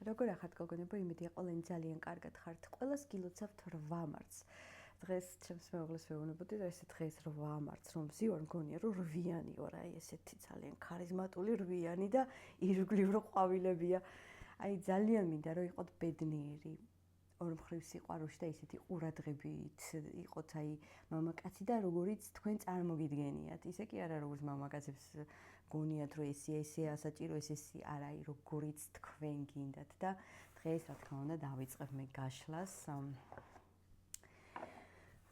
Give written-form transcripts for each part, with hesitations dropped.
როგორ ახართ გოგონებო, იმედია ყველანი ძალიან კარგად ხართ. ყველას გილოცავთ 8 მარტს. დღეს ჩემს მეუღლეს ვეუბნებოდი, რომ ესე დღეს 8 მარტს, რომ ვზივარ, მგონია რომ 8-იანი ვარ, აი ესეთი ძალიან ქარიზმატული 8-იანი და ირგვლივ რო ყვავილებია. აი ძალიან მინდა რომ იყოთ ბედნიერი. ორ მხრივ სიყვარულში და ისეთი ყურადღებით იყოთ აი მამაკაცი და როგორიც თქვენ წარმოგიდგენიათ. ისე კი არა როგორც მამაკაცებს გონიათ რომ ესე ასაჭირო ესე არა, როგორიც თქვენ გინდათ და დღეს რა თქმა უნდა დავიწყებ მე გაშლას.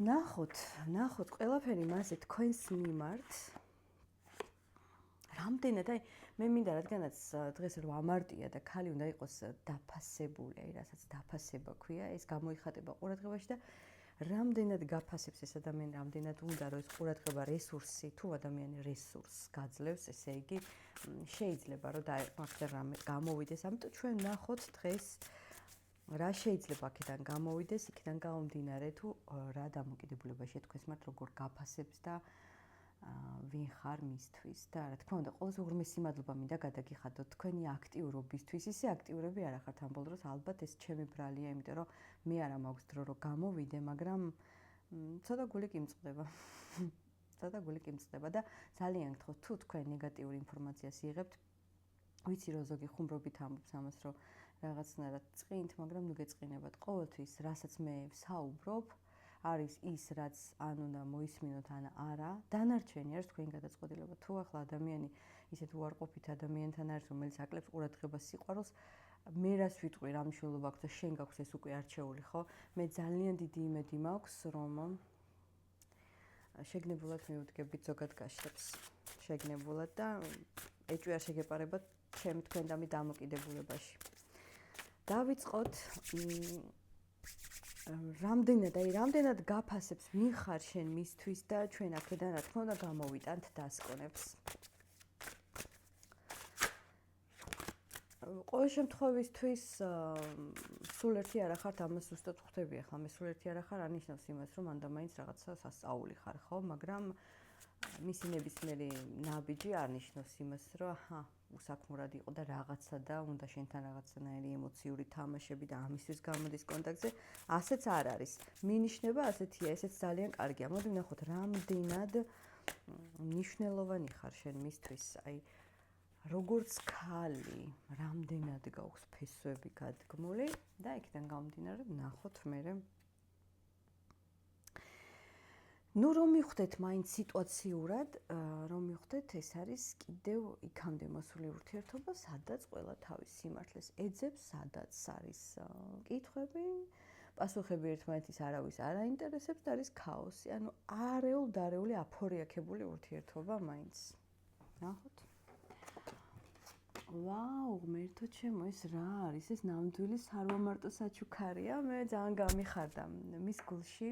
ნახოთ ყველაფერი მასე თქვენს მიმართ. რამდენად აი მე მინდა რადგანაც დღეს 8 მარტია და ქალი უნდა იყოს დაფასებული, აი რასაც დაფასება ქვია, ეს გამოიხატება ყურადღებაში და რამდენად გაფასებს ეს ადამიანი, რამდენად უნდა რომ ეს ყურადღება რესურსი, თუ ადამიანი რესურსს გაძლევს, ესე იგი შეიძლება რომ დაეხმაროს რამე გამოვიდეს. ამიტომ ჩვენ ნახოთ დღეს რა შეიძლება აქედან გამოვიდეს, იქიდან გამომდინარე თუ რა დამოკიდებულება შეთქვეს მათ როგორ გაფასებს და ვინ ხარ მისთვის და რა თქმა უნდა ყველაზე უღრმესი მადლობა მინდა გადაგიხადოთ თქვენი აქტიურობისთვის. ისე აქტიურები არ ახართ ამ ბოლო დროს, ალბათ ეს ჩემი ბრალია, იმიტომ რომ მე არა მაქვს დრო რომ გამოვიდე, მაგრამ ცოტა გული კიმწყდება. ცოტა გული კიმწყდება და ძალიან გთხოვთ თუ თქვენ ნეგატიური ინფორმაციას იღებთ, ვიცი რომ ზოგი ხუმრობით ამბობს ამას, რომ რაღაცნაირად წყინთ, მაგრამ ნუ გეწყინებათ. ყოველთვის რასაც მე ვსაუბრობ არის ის, რაც ან უნდა მოისმინოთ, ან არა. დანარჩენი არის თქვენი გადაწყვეტილება. თუ ახლა ადამიანი ისეთ უარყოფით ადამიანთან არის, რომელიც აკლებს ყურადღებას, სიყვარულს, მე რას ვიტყვი, რა მნიშვნელობა აქვს და შენ გაქვს ეს უკვე არჩეული, ხო? მე ძალიან დიდი იმედი მაქვს, რომ შეგნებულად მივდგებით ზოგად გაშლებს. შეგნებულად და ეჭვი არ შეგეპარებათ ჩემ თქვენ და მე დამოკიდებულებაში. დავიწყოთ რამდენად გაფასებს ვინ ხარ შენ მისთვის და ჩვენ აქედან რა თქმა უნდა გამოვიტანთ დასკვნებს. ყოველ შემთხვევისთვის სულ ერთი არ ხართ, ამას ზუსტად ხვდები ახლა მე სულ ერთი არ ხარ, არნიშნავს იმას რომ მანდა მაინც რაღაცა სასწაული ხარ, ხო? მაგრამ მისი ნებისმიერი ნაბიჯი არნიშნავს იმას, რომ აჰა, უსაქმურად იყო და რაღაცა და უნდა შენთან რაღაცნაირი ემოციური თამაშები და ამისთვის გამოდის კონტაქტზე, ასეც არ არის. მინიშნება ასეთია, ესეც ძალიან კარგია. მოდი ვნახოთ, რამდენად მნიშვნელოვანი ხარ შენ მისთვის, აი როგორც ქალი, რამდენად გაქვს ფესვები გადგმული და იქიდან გამომდინარე ვნახოთ მერე. ნუ რომ მივხვდეთ მაინც სიტუაციურად, რომ მივხვდეთ ეს არის კიდევ იქამდე მოსული ურთიერთობა, სადაც ყველა თავის სიმართლეს ეძებს, სადაც არის კითხვები, პასუხები ერთმანეთის არავის არ აინტერესებს და არის ქაოსი, ანუ არეულ-დარეული აფორიაქებული ურთიერთობა მაინც. ნახოთ. ვაუ, ღმერთო ჩემო, ეს რა არის? ეს ნამდვილი სარვამარტო საჩუქარია, მე ძალიან გამიხარდა მის გულში.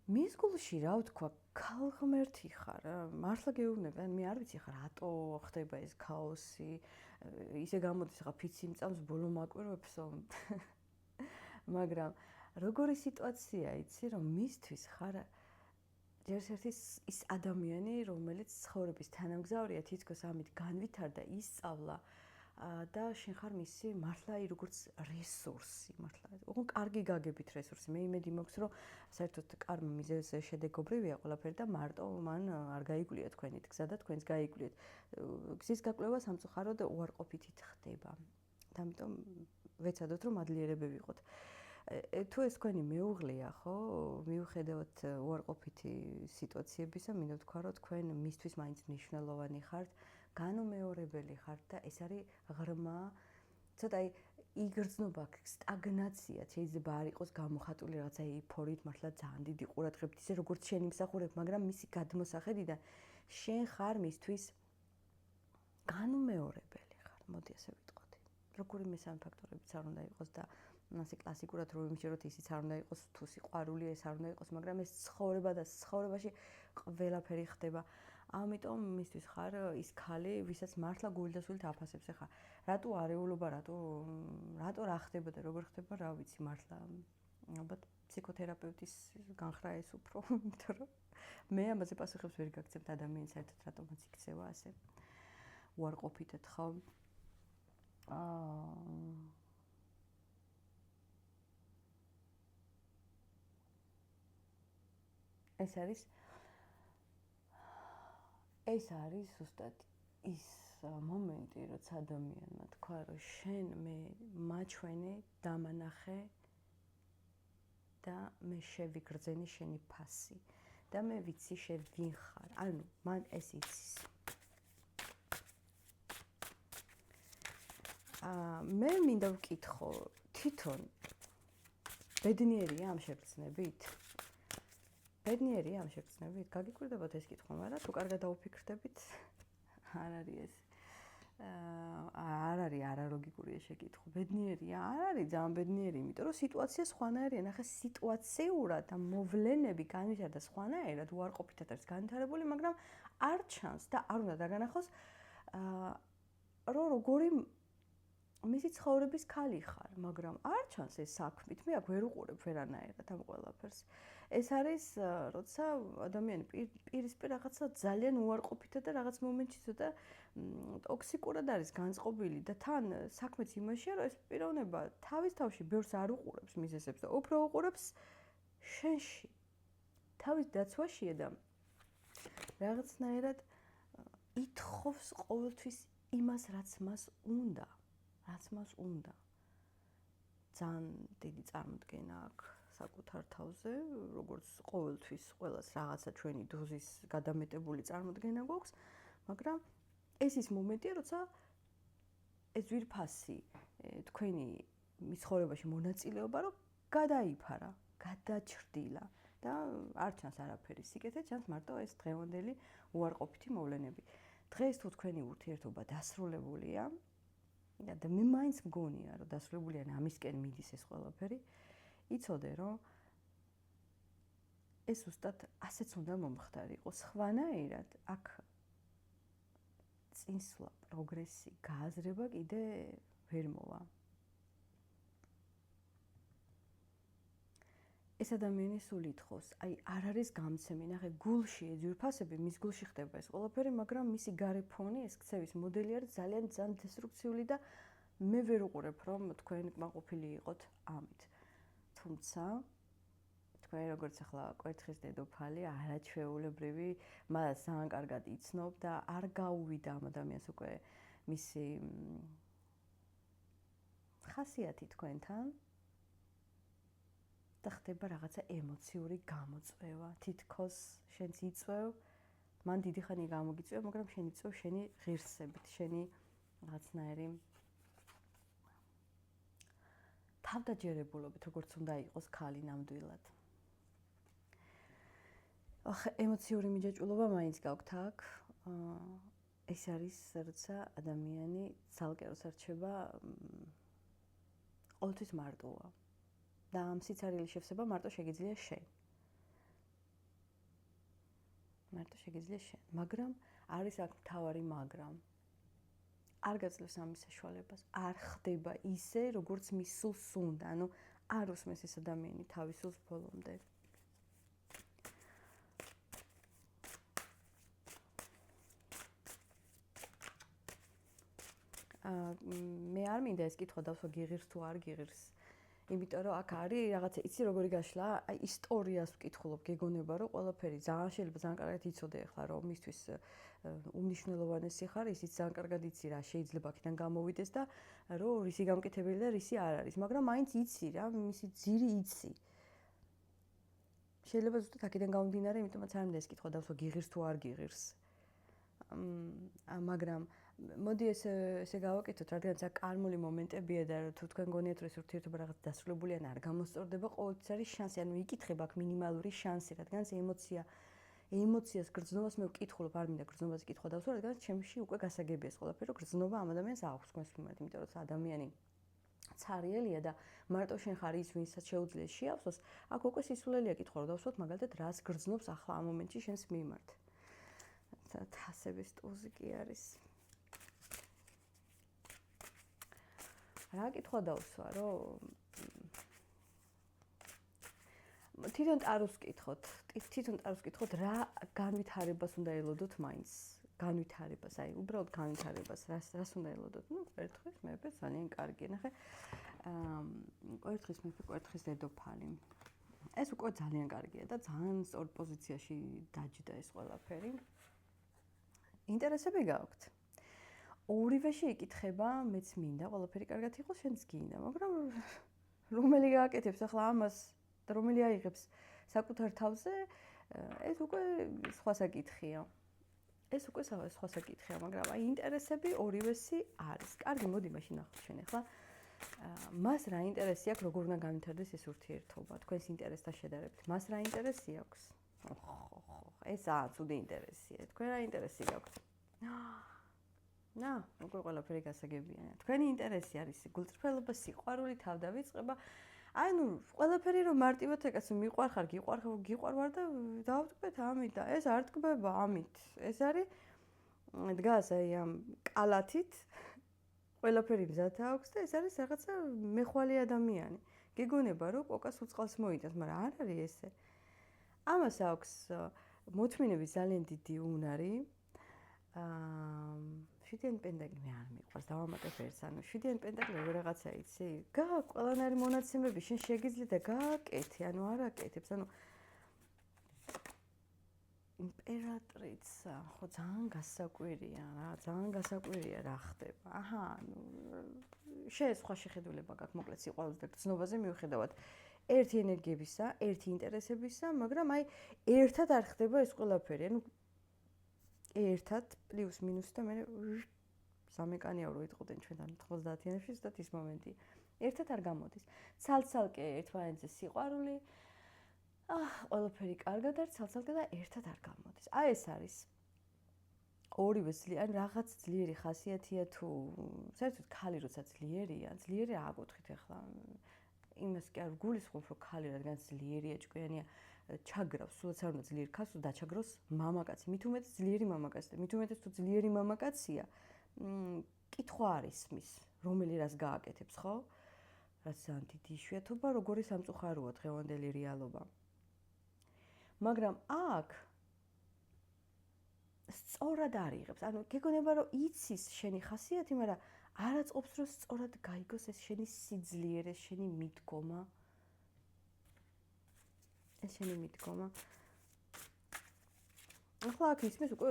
მის გულში რა ვთქვა, ქალღმერთი ხარ, მართლა გეუბნები, მე არ ვიცი ხარ, რატო ხდება ეს ქაოსი, ისე გამოდის ხა ფიცი მწამს ბოლო მაკვირვებსო. მაგრამ როგორი სიტუაცია იცი, რომ მისთვის ხარ ერთ-ერთი ის ადამიანი, რომელიც ცხოვრების თანამგზავრია, თითქოს ამით განვითარდა, ისწავლა და შენ ხარ მისი მართლა როგორც რესურსი, მართლა. ოღონდ კარგი გაგებით რესურსი. მე იმედი მაქვს, რომ საერთოდ კარმა მიზეზზე შედეგობრივია ყველაფერი და მარტო მან არ გაიგვლია თქვენით გზა და თქვენს გაიგვლიეთ. გზის გაკვლევა სამწუხაროდ უარყოფითით ხდება. და ამიტომ ვეცადოთ, რომ მადლიერები ვიყოთ. თუ ეს თქვენი მეუღლეა, ხო, მიუხედავად უარყოფითი სიტუაციებისა, მინდა ვთქვა, რომ თქვენ მისთვის მაინც მნიშვნელოვანი ხართ, განუმეორებელი ხართ და ეს არის ღრმა, ცოტა აი იგრძნობა, სტაგნაცია, შეიძლება არ იყოს გამოხატული რაღაცა ეიფორიით, მართლა ძალიან დიდი ყურადღებით, ისე როგორც შენ იმსახურებ, მაგრამ მისი გადმოსახედიდან შენ ხარ მისთვის განუმეორებელი ხარ, მოდი ასე ვიტყოდი. როგორი მესამე ფაქტორებიც არ უნდა იყოს და ასე კლასიკურად რომ იმჭიროთ ისიც არ უნდა იყოს, თუ სიყვარულია ეს არ უნდა იყოს, მაგრამ ეს ცხოვრება და ცხოვრებაში ყველაფერი ხდება. ამიტომ მისთვის ხარ ის ქალი, ვისაც მართლა გულდასულით აფასებს. ახლა რატო არეულობა, რატო რა ხდება და როგორ ხდება, რა ვიცი, მართლა ალბათ ფსიქოთერაპევტის განხრა ეს უფრო, იმიტომ რომ მე ამაზე პასუხებს ვერ გაგცემთ ადამიანს საერთოდ რატომაც იქცევა ასე. უარყოფითად ხო? ეს არის ზუსტად ის მომენტი, როცა ადამიანმა თქვა, რომ შენ მე მაჩვენე, დამანახე და მე შევიგრძენი შენი ფასი და მე ვიცი შენ ვინ ხარ. ანუ მან ეს იცის. მე მინდა ვკითხო, თვითონ ბედნიერია ამ შეგრძნებით? ბედნიერია ამ შეგრძნებით? გაგიკვირდებათ ეს კითხვა, მაგრამ თუ კარგად დაუფიქრდებით, არ არის ეს. არ არის არალოგიკური ეს შეკითხვა. ბედნიერია? არ არის ძალიან ბედნიერი, იმიტომ რომ სიტუაცია სხვანაირია. ნახე, სიტუაციურად და მოვლენები განვითარდა სხვანაირად, უარყოფითად არის განვითარებული, მაგრამ არ ჩანს და არ უნდა დაგანახოს, რომ როგორი მისი ცხოვრების ქალი ხარ, მაგრამ არ ჩანს ეს საქმით. მე აქ ვერ უყურებ ვერანაირად ამ ყველაფერს. ეს არის, როცა ადამიანი პირისპირ რაღაცა ძალიან უარყოფითად და რაღაც მომენტში ცოტა ტოქსიკურად არის განწყობილი და თან საქმეც იმაშია, რომ ეს პიროვნება თავის თავში ბევრს არ უყურებს მიზეზებს და უფრო უყურებს შენში. თავის დაცვაშია და რაღაცნაირად ითხოვს ყოველთვის იმას, რაც მას უნდა. ძალიან დიდი წარმოდგენა აქვს საკუთარ თავზე, როგორც ყოველთვის ყველას რაღაცა ჩვენი დოზის გადამეტებული წარმოდგენა გვაქვს, მაგრამ ეს ის მომენტია, როცა ეს ძვირფასი თქვენი ცხოვრებაში მონაწილეობა რომ გადაიფარა, გადაჭრდილა და არ ჩანს არაფერი სიკეთე, ჩანს მარტო ეს დღევანდელი უარყოფითი მოვლენები. დღეს თუ თქვენი ურთიერთობა დასრულებულია და მე მაინც მგონია, რომ დასრულებულია, ამისკენ მიდის ეს ყველაფერი, იცოდე, რომ ეს ზუსტად ასეც უნდა მომხდარიყო. სხვანაირად აქ წინსვლა, პროგრესი, გააზრება კიდე ვერ მოვა. ეს ადამიანი სულ ითხოვს, აი არ არის გამცემი, ნახე, გულში ძვირფასები, მის გულში ხდება ეს ყველაფერი, მაგრამ მისი გარე ფონი, ეს ქცევის მოდელი არის ძალიან დესტრუქციული და მე ვერ უყურებ, რომ თქვენ კმაყოფილი იყოთ ამით. თუმცა თქვენ როგორც ახლა კვერთხის დედოფალი, არაჩვეულებრივი, მას ძალიან კარგად იცნობ და არ გაუვიდა ამ ადამიანს უკვე მისი ხასიათი თქვენთან და ხდება რაღაცა ემოციური გამოწვევა. თითქოს შენც იწვევ, მან დიდი ხანი გამოგიწვევ, მაგრამ შენ იწვევ შენი ღირსებით, შენი რაღაცნაირი თავდაჯერებულობით, როგორც უნდა იყოს ქალი ნამდვილად. ახლა ემოციური მიჯაჭვულობა მაინც გაქვთ აქ. ეს არის, როცა ადამიანი ცალკე როცა რჩება ყოველთვის მარტოა. და ამ სიცარილის შევსება მარტო შეგიძლია შენ. მაგრამ არის აქ მთავარი მაგრამ. არ გაძლევს ამის საშუალებას, არ ხდება ისე, როგორც მის სულს უნდა, ანუ არ უსმენს ეს ადამიანი თავის სულს ბოლომდე. მე არ მინდა ეს კითხვა დავსვა გიღირს თუ არ გიღირს. იმიტომ რომ აქ არის რაღაცა იცი როგორი გაშლა, აი ისტორიას ვკითხულობ, გეგონება რომ ყველაფერი ძალიან შეიძლება ძალიან კარგად იცოდე ახლა რომ მისთვის უმნიშვნელოვანესი ხარ, ისიც ძალიან კარგად იცი რა შეიძლება აქედან გამოვიდეს და რომ რისი გამკეთებელი და რისი არ არის, მაგრამ მაინც იცი რა, მისი ძირი იცი. შეიძლება ზუსტად აქედან გამომდინარე, იმიტომაც არ მინდა ეს კითხვა დავსვა გიღირს თუ არ გიღირს. მაგრამ მოდი ესე გავაკეთოთ, რადგანაც აქ კარმული მომენტებია და თუ თქვენ გონიათ რომ ეს ურთიერთობა რაღაც დასრულებული ან არ გამოსწორდება, ყოველთვის არის შანსი, ანუ იკითხება აქ მინიმალური შანსი, რადგანაც ემოციას გრძნობას მე ვკითხულობ, არ მინდა გრძნობას კითხვა დავსვა, რადგანაც ჩემში უკვე გასაგებია ეს ყველაფერი, რომ გრძნობა ამ ადამიანს აქვს თქვენს მიმართ, იმიტომ რომ ადამიანი ცარიელია და მარტო შენ ხარ ის, ვინცაც შეუძლია შეავსოს, აქ უკვე სისულელია კითხვა რომ დავსვათ, მაგალითად, რას გრძნობს ახლა ამ მომენტში შენს მიმართ. თასების ტუზი კი არის. რა კითხვა დავსვა, რომ თვითონ ტაროს ვკითხოთ, რა განვითარებას უნდა ელოდოთ მაინც განვითარებას, აი უბრალოდ განვითარებას, რას უნდა ელოდოთ? ნუ კვერთხის მეფე ძალიან კარგია. ნახე, კვერთხის მეფე, კვერთხის დედოფალი. ეს უკვე ძალიან კარგია და ძალიან სწორ პოზიციაში დაჯდა ეს ყველაფერი. ინტერესები გაქვთ. ორივეში იკითხება, მეც მინდა, ყველაფერი კარგად იყოს, შენც გინდა, მაგრამ რომელი გააკეთებს ახლა ამას და რომელი აიღებს საკუთარ თავზე, ეს უკვე სხვა საკითხია. ეს უკვე სხვა საკითხია, მაგრამ აი ინტერესები ორივესი არის. კარგი, მოდი მაშინ ნახოთ შენ ახლა. მას რა ინტერესი აქვს, როგორ უნდა განვითარდეს ეს ურთიერთობა, თქვენს ინტერესთან შედარებით. მას რა ინტერესი აქვს? ეს ცუდი ინტერესია. თქვენ რა ინტერესი გაქვთ? უკვე ყველაფერი გასაგებია. თქვენი ინტერესი არის გულწრფელობა, სიყვარული, თავდავიწყება. აი ნუ ყველაფერი რომ მარტივად ეკაც მიყვარხარ, გიყვარვარ და დავტკბეთ ამით და ეს არ ტკბება ამით. ეს არის დგას აი ამ კალათით ყველაფერი მზად აქვს და ეს არის რაღაცა მეხვალე ადამიანი. გეგონება რომ კოკას უწყალს მოიტანს, მაგრამ არ არის ესე. ამას აქვს მოთმინების ძალიან დიდი უნარი. შვიდიანი პენტაკლი მე არ მიყვარს, დავამატებ ერთს, ანუ შვიდიანი პენტაკლი როგორ რაღაცა იცი? ყველანაირი მონაცემები შენ შეგიძლია და გააკეთე, ანუ არ აკეთებს, ანუ იმპერატრიცა, ხო ძალიან გასაკვირია რა, ძალიან გასაკვირია რა ხდება. აჰა, ანუ შენ სხვა შეხედულება გაქვს, მოკლედ სიყვარულზე და გრძნობაზე მიუხედავად ერთი ენერგიებისა, ერთი ინტერესებისა, მაგრამ აი ერთად არ ხდება ეს ყველაფერი, ანუ ერთად პლუს მინუს და მე სამეკანია რო იტყოდნენ ჩვენთან 90-იანებში ზუსტად ის მომენტი. ერთად არ გამოდის. ცალ-ცალკე ერთმანეთზე სიყვარული, ყველაფერი კარგად არის, ცალ-ცალკე და ერთად არ გამოდის. აი ეს არის ორივე ან რაღაც ძლიერი ხასიათია თუ საერთოდ ქალი როცა ძლიერია, ძლიერი არ აკუთხით ახლა. იმას კი არ გულისხმობ, რომ ქალი რადგან ძლიერია, ჭკვიანია, ჩაგრავს, სულაც არ უნდა ძლიერ ქალს თუ დაჩაგროს მამაკაცი. მით უმეტეს ძლიერი მამაკაცი და მით უმეტეს თუ ძლიერი მამაკაცია, კითხვა არის მის, რომელი რას გააკეთებს, ხო? რაც ძალიან დიდი იშვიათობა, როგორი სამწუხაროა დღევანდელი რეალობა. მაგრამ აქ სწორად არიღებს, ანუ გეგონება რომ იცის შენი ხასიათი, მაგრამ არ აწყობს რომ სწორად გაიგოს ეს შენი სიძლიერე, შენი მიდგომა. ეს შენი მიდგომა. ახლა აქ ისმის უკვე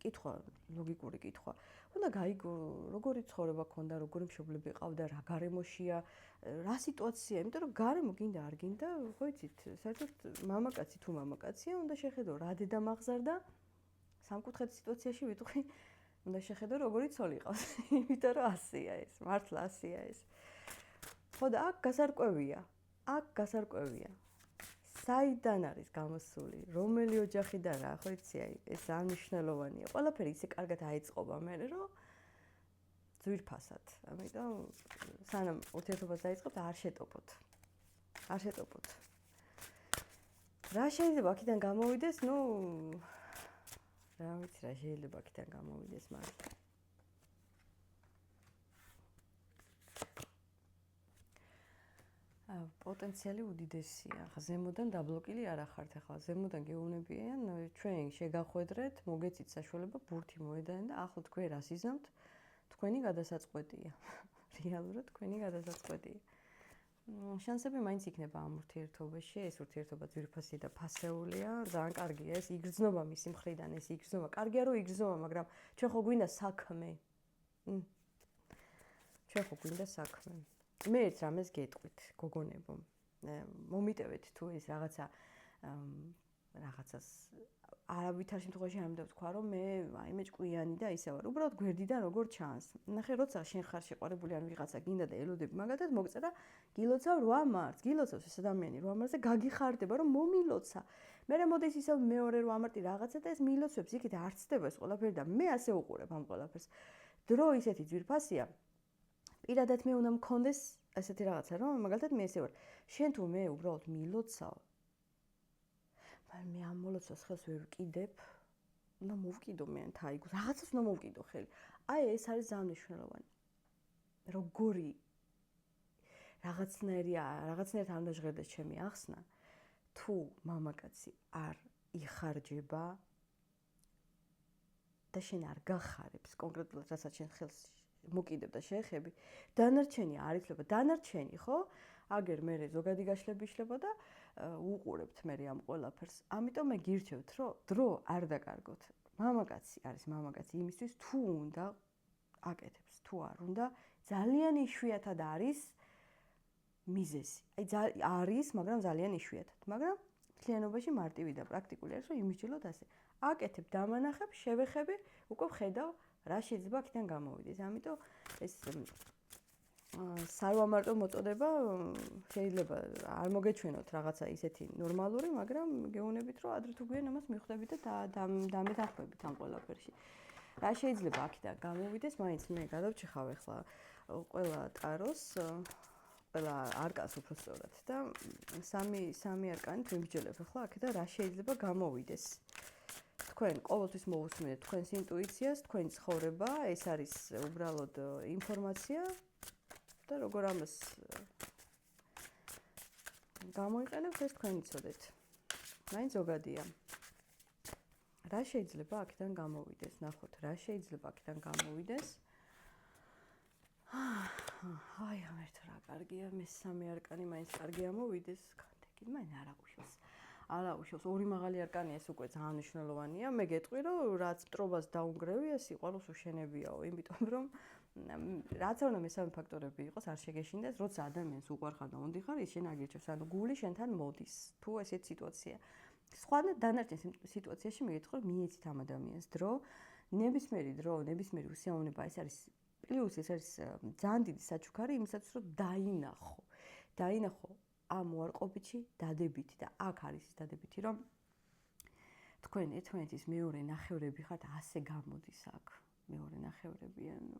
კითხვა, ლოგიკური კითხვა. უნდა გაიგო, როგორი ცხოვრება ქონდა, როგორი მშობლები ყავდა, რა გარემოშია, რა სიტუაცია, იმიტომ რომ გარემო გინდა არ გინდა, ხო იცით, საერთოდ მამაკაცი თუ მამაკაცია, უნდა შეხედო რა დედა მაღზარდა, სამკუთხედ სიტუაციაში ვიტყვი, უნდა შეხედო როგორი ცოლი ყავს, იმიტომ რომ ასია ეს, მართლა ასია ეს. ხო და აქ გასარკვევია. საიდან არის გამოსული, რომელი ოჯახიდან რა, ხო იცი, აი ეს ანიშნელოვანია. ყველაფერი ისე კარგად აიწყობა მე, რომ ძვირფასად. ამიტომ სანამ ურთიერთობას დაიწყებთ, არ შეტოპოთ. რა შეიძლება აქედან გამოვიდეს, ნუ რა ვიცი რა შეიძლება აქედან გამოვიდეს, მაგრამ პოტენციალი უდიდესია. ხა ზემოდან დაბლოკილი არ ახართ ახლა. ზემოდან გეუბნებიან, ჩვენ შეგახვედრეთ, მოგეცით საშუალება, ბურთი მოედან და ახლა თქვენ რას იზამთ? თქვენი გადასაწყვეტია. რეალურად თქვენი გადასაწყვეტია. შანსები მაინც იქნება ამ ურთიერთობაში. ეს ურთიერთობა ძვირფასია და ფასეულია. ძალიან კარგია ეს იგრძნობა მისი მხრიდან, ეს იგრძნობა. კარგია რომ იგრძნობა, მაგრამ ჩვენ ხო გვინდა საქმე. მე ერთ რამეს გეტყვით, გოგონებო. მომიტევეთ თუ ეს რაღაცას არავითარ შემთხვევაში არ მინდა ვთქვა, რომ მე აიმე ჭკვიანი და ისე ვარ. უბრალოდ გვერდიდან როგორ ჩანს. ნახე, როცა შენ ხარ შეყვარებული ან ვიღაცა გინდა და ელოდები მაგათაც მოგწერა, გილოცავ 8 მარტს, გილოცავს ეს ადამიანი 8 მარტს და გაგიხარდება, რომ მომილოცა. მერე მოდის ისევ მეორე 8 მარტი რაღაცა და ეს მილოცვებს იქით არ ცდება ეს ყველაფერი და მე ასე უყურებ ამ ყველაფერს. დრო ისეთი ძვირფასია. პირადად მე უნდა მქონდეს ასეთი რაღაცა, რომ მაგალითად მე ესე ვარ. შენ თუ მე უბრალოდ მილოცავ. მაგრამ მე ამ მოლოცვას ხელს ვერ ვკიდებ. უნდა მოვკიდო მე ან თაიგო, რაღაცას უნდა მოვკიდო ხელი. აი ეს არის ძალიან მნიშვნელოვანი. როგორი რაღაცნაირად არ უნდა ჟღერდეს ჩემი ახსნა, თუ მამაკაცი არ იხარჯება და შენ არ გახარებს კონკრეტულად რასაც შენ ხელს მოკიდებ და შეეხები, დანარჩენი არ იცლება, დანარჩენი, ხო? აგერ მე ზოგადი გაშლები იშლება და უყურებთ მე ამ ყველაფერს. ამიტომ მე გირჩევთ, რომ დრო არ დაკარგოთ. მამაკაცი არის მამაკაცი იმისთვის, თუ უნდა აკეთებს, თუ არ უნდა, ძალიან იშვიათად არის მიზეზი. აი არის, მაგრამ ძალიან იშვიათად. მაგრამ მთლიანობაში მარტივი და პრაქტიკული არის, რომ იმისჯილოთ ასე. აკეთებ, დამანახებ, შევეხები, უკვე ვხედავ, რა შეიძლება აქედან გამოვიდეს. ამიტომ ეს სარვამარტო მოწოდება შეიძლება არ მოგეჩვენოთ რაღაცა ისეთი ნორმალური, მაგრამ გეუბნებით, რომ ადრე თუ გვიან ამას მიხვდებით და დამეთანხმებით ამ ყველაფერში. რა შეიძლება აქედან გამოვიდეს, მაინც მე გადავჭიხავ ახლა ყველა ტაროს, ყველა არკანს უბრალოდ და სამი არკანით ვიმსჯელებ ახლა აქედან რა შეიძლება გამოვიდეს. თქვენ ყოველთვის მოусმინეთ თქვენს ინტუიციას, თქვენი ცხოვრება, ეს არის უბრალოდ ინფორმაცია და როგორ ამას გამოიყენებთ, ეს თქვენ იცოდეთ. მაინც ზოგადია. რა შეიძლება აქედან გამოვიდეს? ნახოთ, რა შეიძლება აქედან გამოვიდეს? აი, ამერტ რა კარგია, მესამე არკანი მაინც კარგი ამოვიდეს. კანტეკი, მაინ არ აღვიშოს. არ აღვიშოს, ორი მაღალი არკანია, ეს უკვე ძალიან მნიშვნელოვანია. მე გეტყვი, რომ რაც მტრობას დაუნგრევია, სიყვარულს უშენებიაო, იმიტომ რომ რაც არ უნდა მესამე ფაქტორები იყოს, არ შეგეშინდეს, როცა ადამიანს უყვარხარ და უნდი ხარ, ის შენ აგირჩევს, ანუ გული შენთან მოდის. თუ ესეთ სიტუაცია. სხვა დანარჩენ სიტუაციაში მიგეთხოვ, რომ მიეცით ამ ადამიანს დრო, ნებისმიერი დრო, ნებისმიერი უსიამოვნება, ეს არის პლუს, ეს არის ძალიან დიდი საჩუქარი იმისათვის, რომ დაინახო ამ უარყოფითში დადებითი და აქ არის ის დადებითი, რომ თქვენ ერთმანეთის მეორე ნახევრები ხართ, ასე გამოდის აქ მეორე ნახევრები, ანუ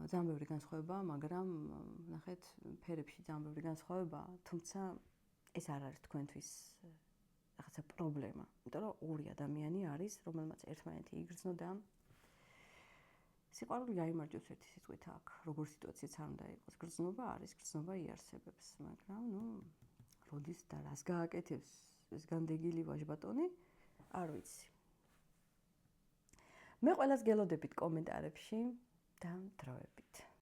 ძალიან ბევრი განსხვავება, მაგრამ ნახეთ, ფერებში ძალიან ბევრი განსხვავება, თუმცა ეს არ არის თქვენთვის რაღაცა პრობლემა, იმიტომ რომ ორი ადამიანი არის, რომელმაც ერთმანეთი იგრძნო და სიყვარული გაიმარჯვებს ერთი სიტყვით აქ, როგორ სიტუაციაც არ უნდა იყოს, გრძნობა არის, გრძნობა იარსებებს, მაგრამ როდის და რას გააკეთებს ეს განდეგილი ვაჟბატონი, არ ვიცი. მე ყველას გელოდებით კომენტარებში და დროებით.